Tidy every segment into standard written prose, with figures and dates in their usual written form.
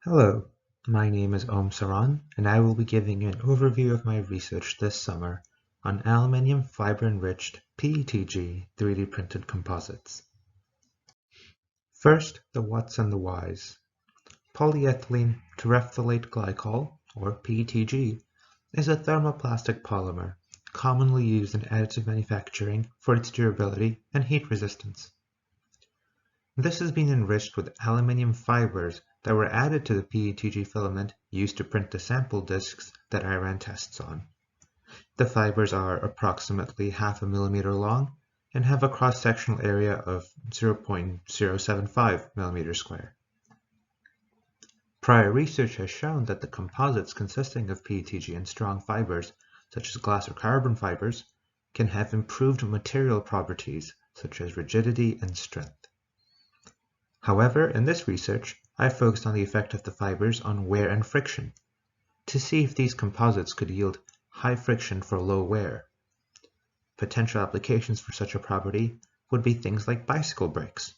Hello, my name is Om Saran, and I will be giving you an overview of my research this summer on aluminium fiber-enriched PETG 3D printed composites. First, the whats and the whys. Polyethylene terephthalate glycol, or PETG, is a thermoplastic polymer commonly used in additive manufacturing for its durability and heat resistance. This has been enriched with aluminium fibers that were added to the PETG filament used to print the sample discs that I ran tests on. The fibers are approximately half a millimeter long and have a cross-sectional area of 0.075 millimeters square. Prior research has shown that the composites consisting of PETG and strong fibers, such as glass or carbon fibers, can have improved material properties such as rigidity and strength. However, in this research, I focused on the effect of the fibers on wear and friction to see if these composites could yield high friction for low wear. Potential applications for such a property would be things like bicycle brakes,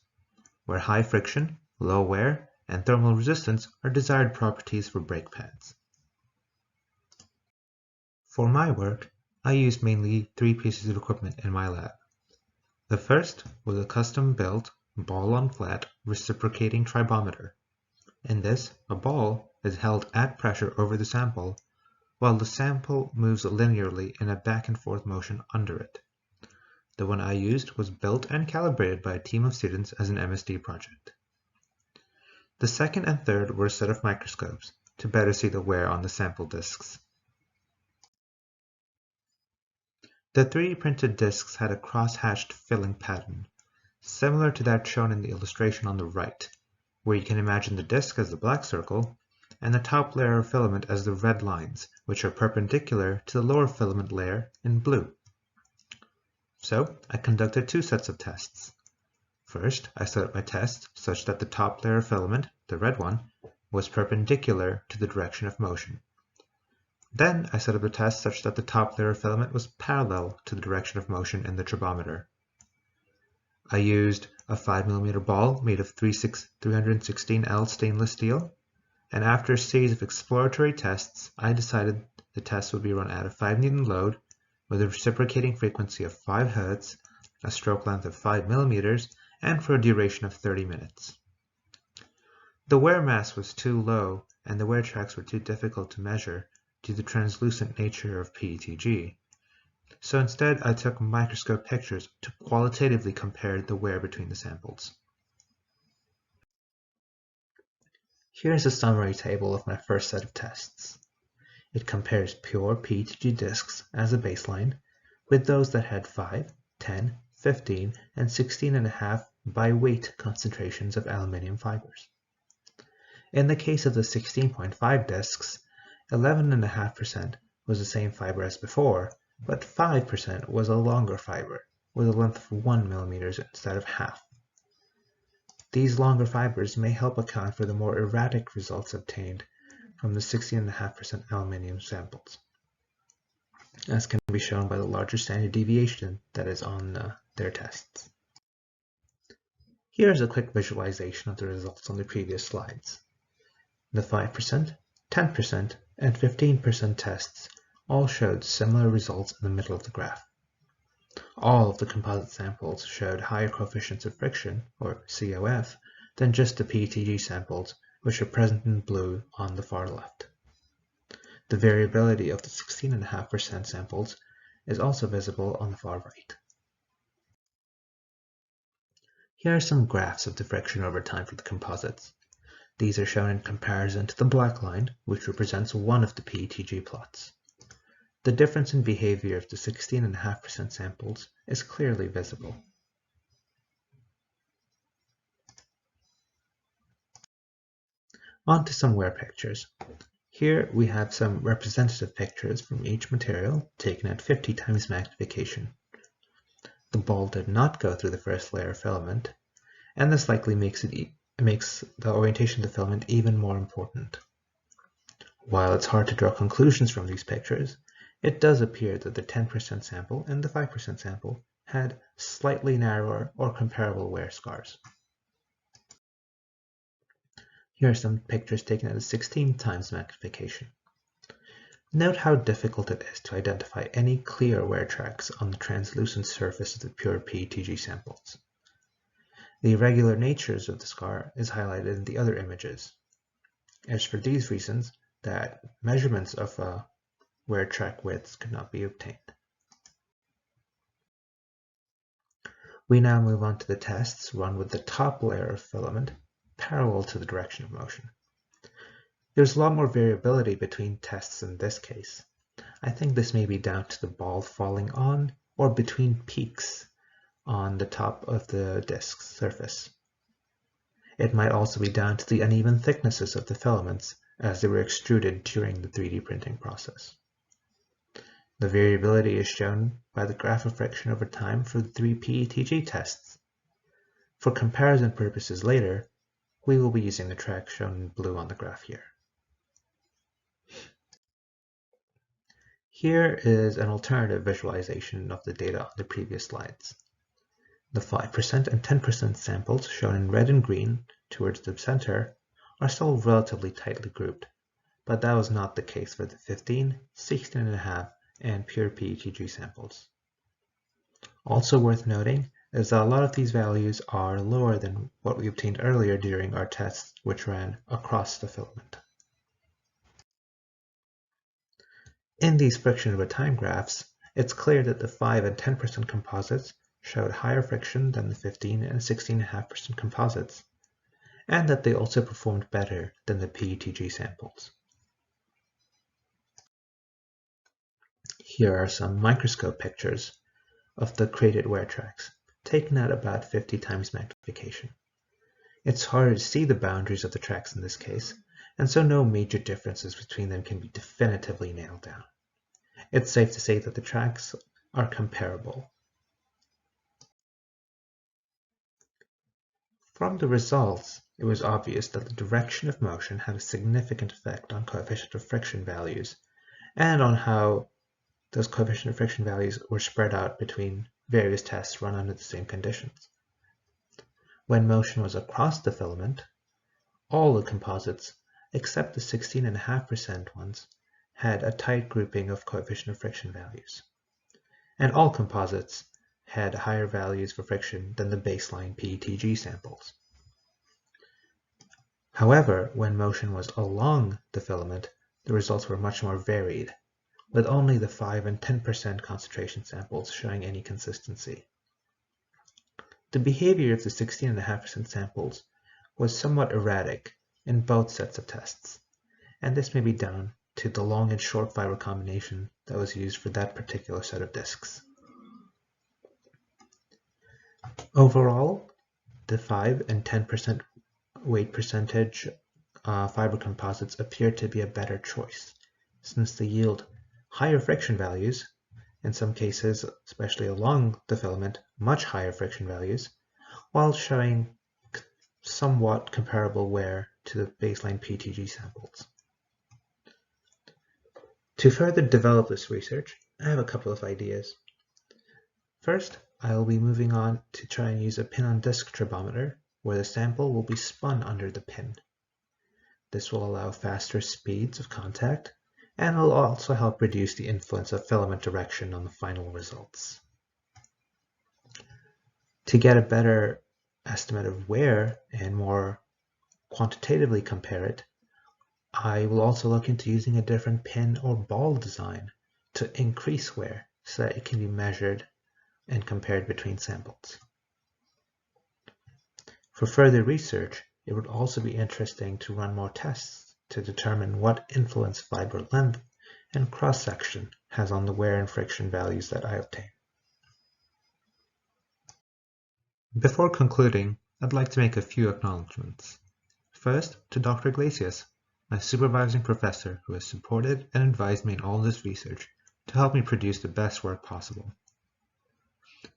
where high friction, low wear, and thermal resistance are desired properties for brake pads. For my work, I used mainly three pieces of equipment in my lab. The first was a custom-built ball-on-flat reciprocating tribometer. In this, a ball is held at pressure over the sample, while the sample moves linearly in a back and forth motion under it. The one I used was built and calibrated by a team of students as an MSD project. The second and third were a set of microscopes to better see the wear on the sample discs. The 3D printed discs had a cross-hatched filling pattern, similar to that shown in the illustration on the right, where you can imagine the disc as the black circle and the top layer of filament as the red lines, which are perpendicular to the lower filament layer in blue. So I conducted two sets of tests. First, I set up my test such that the top layer of filament, the red one, was perpendicular to the direction of motion. Then I set up the test such that the top layer of filament was parallel to the direction of motion in the tribometer. I used a 5mm ball made of 316L stainless steel, and after a series of exploratory tests, I decided the test would be run at a 5N load with a reciprocating frequency of 5 Hz, a stroke length of 5mm, and for a duration of 30 minutes. The wear mass was too low and the wear tracks were too difficult to measure due to the translucent nature of PETG. So instead, I took microscope pictures to qualitatively compare the wear between the samples. Here's a summary table of my first set of tests. It compares pure PETG discs as a baseline with those that had 5, 10, 15, and 16.5 by weight concentrations of aluminium fibers. In the case of the 16.5 discs, 11.5% was the same fiber as before, but 5% was a longer fiber with a length of 1 mm instead of half. These longer fibers may help account for the more erratic results obtained from the 16.5% aluminium samples, as can be shown by the larger standard deviation that is on their tests. Here is a quick visualization of the results on the previous slides. The 5%, 10%, and 15% tests all showed similar results in the middle of the graph. All of the composite samples showed higher coefficients of friction, or COF, than just the PETG samples, which are present in blue on the far left. The variability of the 16.5% samples is also visible on the far right. Here are some graphs of the friction over time for the composites. These are shown in comparison to the black line, which represents one of the PETG plots. The difference in behavior of the 16.5% samples is clearly visible. On to some wear pictures. Here we have some representative pictures from each material taken at 50 times magnification. The ball did not go through the first layer of filament, and this likely makes the orientation of the filament even more important. While it's hard to draw conclusions from these pictures, it does appear that the 10% sample and the 5% sample had slightly narrower or comparable wear scars. Here are some pictures taken at a 16 times magnification. Note how difficult it is to identify any clear wear tracks on the translucent surface of the pure PETG samples. The irregular natures of the scar is highlighted in the other images. It is for these reasons that measurements of wear track widths could not be obtained. We now move on to the tests run with the top layer of filament parallel to the direction of motion. There's a lot more variability between tests in this case. I think this may be down to the ball falling on or between peaks on the top of the disk's surface. It might also be down to the uneven thicknesses of the filaments as they were extruded during the 3D printing process. The variability is shown by the graph of friction over time for the 3 PETG tests. For comparison purposes later, we will be using the track shown in blue on the graph here. Here is an alternative visualization of the data on the previous slides. The 5% and 10% samples shown in red and green towards the center are still relatively tightly grouped, but that was not the case for the 15, 16.5, and pure PETG samples. Also worth noting is that a lot of these values are lower than what we obtained earlier during our tests, which ran across the filament. In these friction over time graphs, it's clear that the 5 and 10% composites showed higher friction than the 15 and 16.5% composites, and that they also performed better than the PETG samples. Here are some microscope pictures of the created wear tracks, taken at about 50 times magnification. It's hard to see the boundaries of the tracks in this case, and so no major differences between them can be definitively nailed down. It's safe to say that the tracks are comparable. From the results, it was obvious that the direction of motion had a significant effect on coefficient of friction values and on how those coefficient of friction values were spread out between various tests run under the same conditions. When motion was across the filament, all the composites, except the 16.5% ones, had a tight grouping of coefficient of friction values. And all composites had higher values for friction than the baseline PETG samples. However, when motion was along the filament, the results were much more varied, with only the 5 and 10% concentration samples showing any consistency. The behavior of the 16.5% samples was somewhat erratic in both sets of tests, and this may be down to the long and short fiber combination that was used for that particular set of disks. Overall, the 5 and 10% weight percentage fiber composites appear to be a better choice, since they yield higher friction values, in some cases, especially along the filament, much higher friction values, while showing somewhat comparable wear to the baseline PETG samples. To further develop this research, I have a couple of ideas. First, I will be moving on to try and use a pin-on-disk turbometer, where the sample will be spun under the pin. This will allow faster speeds of contact, and will also help reduce the influence of filament direction on the final results. To get a better estimate of wear and more quantitatively compare it, I will also look into using a different pin or ball design to increase wear so that it can be measured and compared between samples. For further research, it would also be interesting to run more tests to determine what influence fiber length and cross-section has on the wear and friction values that I obtain. Before concluding, I'd like to make a few acknowledgements. First, to Dr. Iglesias, my supervising professor who has supported and advised me in all this research to help me produce the best work possible.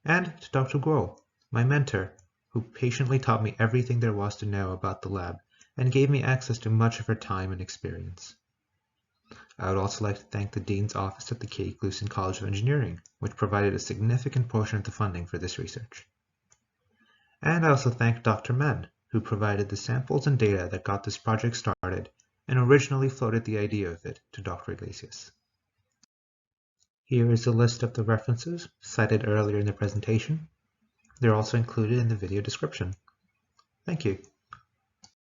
And to Dr. Guo, my mentor, who patiently taught me everything there was to know about the lab and gave me access to much of her time and experience. I would also like to thank the Dean's Office at the Kae-Glusson College of Engineering, which provided a significant portion of the funding for this research. And I also thank Dr. Men, who provided the samples and data that got this project started and originally floated the idea of it to Dr. Iglesias. Here is a list of the references cited earlier in the presentation. They're also included in the video description. Thank you.